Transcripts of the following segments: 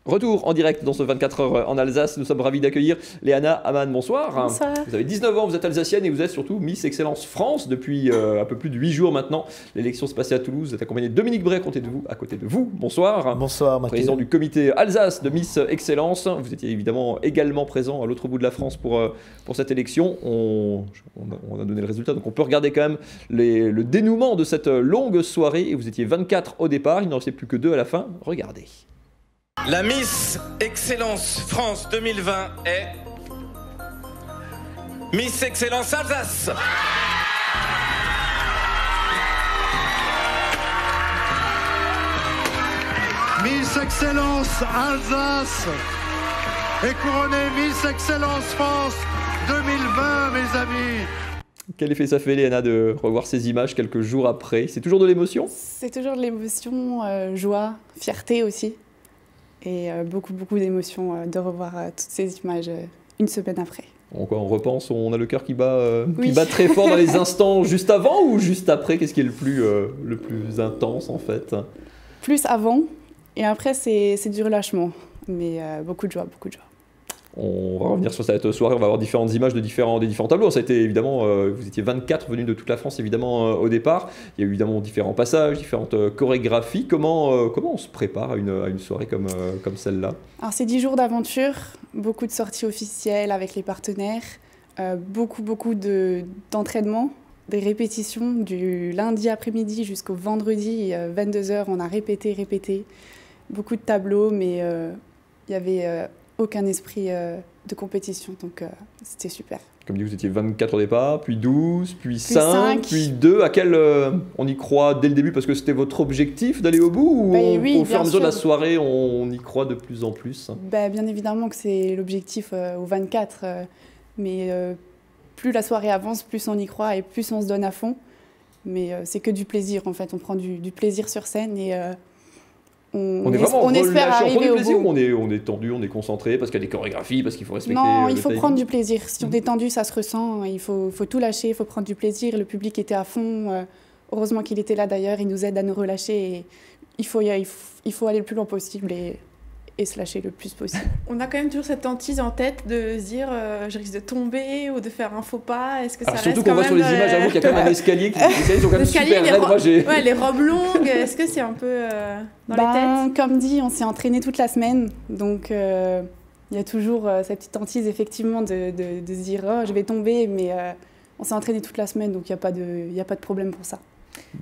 Retour en direct dans ce 24 heures en Alsace. Nous sommes ravis d'accueillir Léana Amann. Bonsoir. Bonsoir. Vous avez 19 ans, vous êtes alsacienne et vous êtes surtout Miss Excellence France depuis un peu plus de 8 jours maintenant. L'élection se passait à Toulouse. Vous êtes accompagné de Dominique Bray à côté de vous. Bonsoir. Bonsoir, Mathieu. Président du comité Alsace de Miss Excellence. Vous étiez évidemment également présent à l'autre bout de la France pour cette élection. On a donné le résultat, donc on peut regarder quand même le dénouement de cette longue soirée. Et vous étiez 24 au départ, il n'en restait plus que 2 à la fin. Regardez. La Miss Excellence France 2020 est Miss Excellence Alsace. Miss Excellence Alsace est couronnée Miss Excellence France 2020, mes amis. Quel effet ça fait, Léana, de revoir ces images quelques jours après? C'est toujours de l'émotion? C'est toujours de l'émotion, joie, fierté aussi. Et beaucoup d'émotions de revoir toutes ces images une semaine après. On repense, on a le cœur qui bat très fort dans les instants juste avant ou juste après? Qu'est-ce qui est le plus intense en fait? Plus avant, et après c'est du relâchement, mais beaucoup de joie, beaucoup de joie. On va revenir sur cette soirée, on va avoir différentes images des différents tableaux. Ça a été évidemment, vous étiez 24 venus de toute la France évidemment au départ. Il y a eu évidemment différents passages, différentes chorégraphies. Comment on se prépare à une soirée comme celle-là? Alors c'est 10 jours d'aventure, beaucoup de sorties officielles avec les partenaires, beaucoup d'entraînement, des répétitions du lundi après-midi jusqu'au vendredi 22h. On a répété, beaucoup de tableaux, mais il y avait aucun esprit de compétition, donc c'était super. Comme dit, vous étiez 24 au départ, puis 12, puis 5, puis 2. À quel on y croit dès le début parce que c'était votre objectif d'aller au bout ou oui, au fur et à mesure de la soirée, on y croit de plus en plus? Bien évidemment que c'est l'objectif au 24, mais plus la soirée avance, plus on y croit et plus on se donne à fond. Mais c'est que du plaisir en fait, on prend du plaisir sur scène et on est vraiment on espère arriver au bout. On est tendu, on est concentré parce qu'il y a des chorégraphies, parce qu'il faut respecter. Non, il faut prendre du plaisir. Si on est tendu, ça se ressent. Il faut tout lâcher, il faut prendre du plaisir. Le public était à fond. Heureusement qu'il était là d'ailleurs. Il nous aide à nous relâcher. Et il faut aller le plus loin possible et se lâcher le plus possible. On a quand même toujours cette hantise en tête de se dire je risque de tomber ou de faire un faux pas. Est-ce que ça surtout reste qu'on quand voit même sur les images, j'avoue qu'il y a quand même un escalier qui sont quand même super raides. Les robes longues, est-ce que c'est un peu dans les têtes? Comme dit, on s'est entraîné toute la semaine, donc il y a toujours cette petite hantise effectivement de se dire oh, je vais tomber, mais on s'est entraîné toute la semaine, donc il n'y a pas de problème pour ça.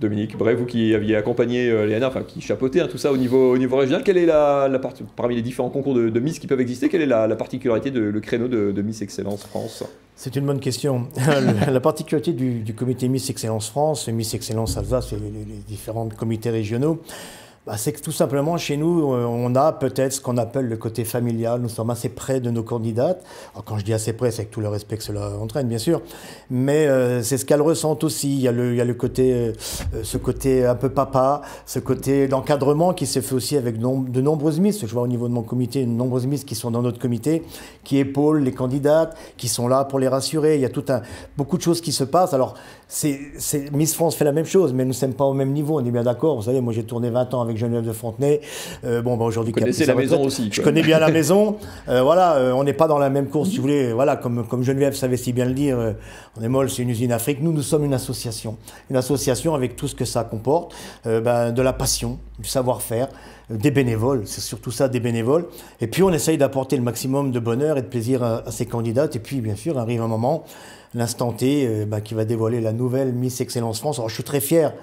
Dominique Bray, vous qui aviez accompagné Léana, enfin qui chapeautait tout ça au niveau régional, quelle est la partie, parmi les différents concours de Miss qui peuvent exister, quelle est la particularité le créneau de Miss Excellence France? C'est une bonne question. La particularité du comité Miss Excellence France, Miss Excellence Alsace et les différents comités régionaux, c'est que tout simplement, chez nous, on a peut-être ce qu'on appelle le côté familial. Nous sommes assez près de nos candidates. Alors, quand je dis assez près, c'est avec tout le respect que cela entraîne, bien sûr. Mais c'est ce qu'elles ressentent aussi. Il y a le côté, ce côté un peu papa, ce côté d'encadrement qui s'est fait aussi avec de nombreuses Miss. Je vois au niveau de mon comité, de nombreuses Miss qui sont dans notre comité, qui épaulent les candidates, qui sont là pour les rassurer. Il y a beaucoup de choses qui se passent. Alors, Miss France fait la même chose, mais nous ne sommes pas au même niveau, on est bien d'accord. Vous savez, moi j'ai tourné 20 ans avec Geneviève de Fontenay. Aujourd'hui, vous connaissez la maison aussi. Je connais bien la maison. On n'est pas dans la même course, si vous voulez. Voilà, comme Geneviève savait si bien le dire, on est molle, c'est une usine Afrique. Nous sommes une association. Une association avec tout ce que ça comporte, de la passion, du savoir-faire, des bénévoles, c'est surtout ça, des bénévoles. Et puis on essaye d'apporter le maximum de bonheur et de plaisir à ces candidates. Et puis bien sûr, arrive un moment, l'instant T, qui va dévoiler la nouvelle Miss Excellence France. Alors je suis très fier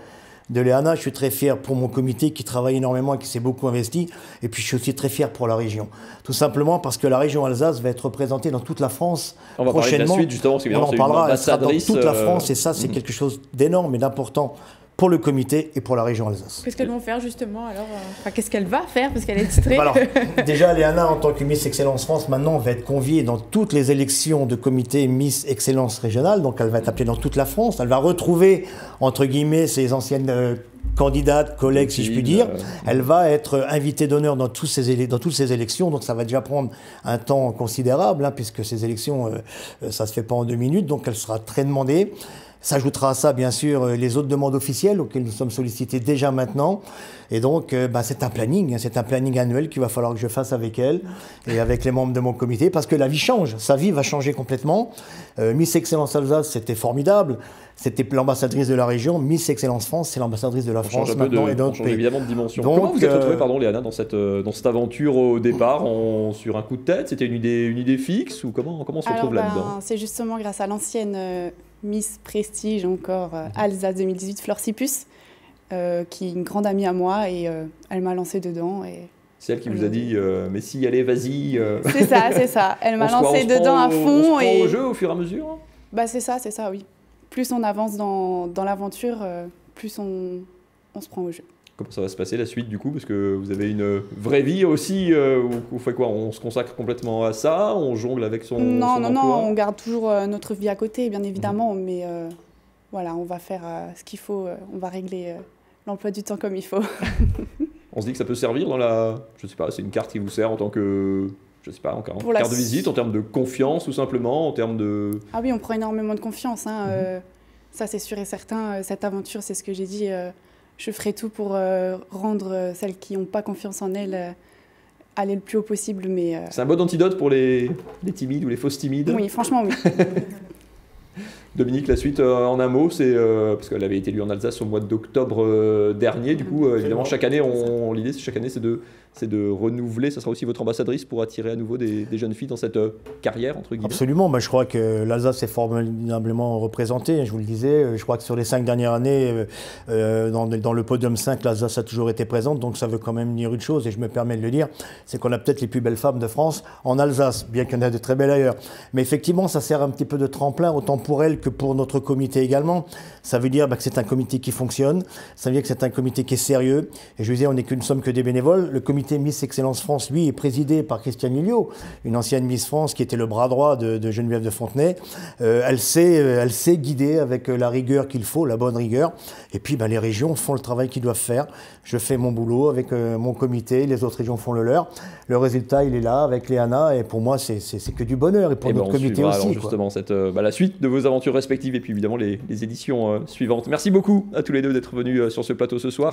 de Léana, je suis très fier pour mon comité qui travaille énormément et qui s'est beaucoup investi. Et puis je suis aussi très fier pour la région. Tout simplement parce que la région Alsace va être représentée dans toute la France prochainement. On va parler de la suite justement, parce on en parlera, elle sera dans toute la France et ça c'est quelque chose d'énorme et d'important pour le comité et pour la région Alsace. Qu'est-ce qu'elles vont faire justement alors qu'est-ce qu'elle va faire parce qu'elle est titrée? Alors, déjà, Léana, en tant que Miss Excellence France, maintenant, va être conviée dans toutes les élections de comité Miss Excellence régionale. Donc, elle va être appelée dans toute la France. Elle va retrouver, entre guillemets, ses anciennes candidate, collègue, si je puis dire. Elle va être invitée d'honneur dans toutes ces élections, donc ça va déjà prendre un temps considérable, puisque ces élections, ça se fait pas en 2 minutes, donc elle sera très demandée. S'ajoutera à ça, bien sûr, les autres demandes officielles auxquelles nous sommes sollicités déjà maintenant. Et donc, c'est un planning annuel qu'il va falloir que je fasse avec elle et avec les membres de mon comité, parce que la vie change, sa vie va changer complètement. Miss Excellence Alsace, c'était formidable, c'était l'ambassadrice de la région. Miss Excellence France, c'est l'ambassadrice de la France maintenant et d'autres pays. Évidemment de dimension. Donc, comment vous êtes retrouvée, Léana, dans cette aventure au départ, sur un coup de tête? C'était une idée fixe ou comment on se retrouve là-dedans? C'est justement grâce à l'ancienne Miss Prestige, encore Alsace 2018, Flore Sipus, qui est une grande amie à moi, et elle m'a lancée dedans. C'est elle qui vous a dit mais si, allez, vas-y. C'est ça. Elle m'a lancée dedans à fond. On se prend au jeu au fur et à mesure? C'est ça, oui. Plus on avance dans l'aventure, plus on se prend au jeu. Comment ça va se passer la suite du coup? Parce que vous avez une vraie vie aussi, vous faites quoi? On se consacre complètement à ça? On jongle avec son emploi? Non, on garde toujours notre vie à côté, bien évidemment, mais voilà, on va faire ce qu'il faut, on va régler l'emploi du temps comme il faut. On se dit que ça peut servir dans je sais pas, c'est une carte qui vous sert en tant que, je sais pas, en carte de visite, en termes de confiance tout simplement, en termes de... Ah oui, on prend énormément de confiance, hein, ça c'est sûr et certain. Cette aventure, c'est ce que j'ai dit, je ferai tout pour rendre celles qui n'ont pas confiance en elles aller le plus haut possible. Mais c'est un bon antidote pour les timides ou les fausses timides? Oui, franchement, oui. Dominique, la suite en un mot, c'est parce qu'elle avait été élue en Alsace au mois d'octobre dernier. Du coup, évidemment, chaque année, l'idée, c'est de renouveler. Ça sera aussi votre ambassadrice pour attirer à nouveau des jeunes filles dans cette carrière, entre guillemets. Absolument. Je crois que l'Alsace est formidablement représentée. Je vous le disais, je crois que sur les 5 dernières années, dans le podium 5, l'Alsace a toujours été présente. Donc ça veut quand même dire une chose, et je me permets de le dire, c'est qu'on a peut-être les plus belles femmes de France en Alsace, bien qu'il y en ait de très belles ailleurs. Mais effectivement, ça sert un petit peu de tremplin, autant pour elle que pour notre comité également. Ça veut dire que c'est un comité qui fonctionne, ça veut dire que c'est un comité qui est sérieux. Et je vous disais, on n'est qu'une somme que des bénévoles. Le comité Miss Excellence France, lui, est présidé par Christiane Lilliot, une ancienne Miss France qui était le bras droit de Geneviève de Fontenay. Elle sait guider avec la rigueur qu'il faut, la bonne rigueur. Et puis les régions font le travail qu'ils doivent faire. Je fais mon boulot avec mon comité, les autres régions font le leur. Le résultat, il est là avec Léana, et pour moi, c'est que du bonheur, et pour notre comité aussi. Alors justement, la suite de vos aventures respectives, et puis évidemment les éditions suivantes. Merci beaucoup à tous les deux d'être venus sur ce plateau ce soir.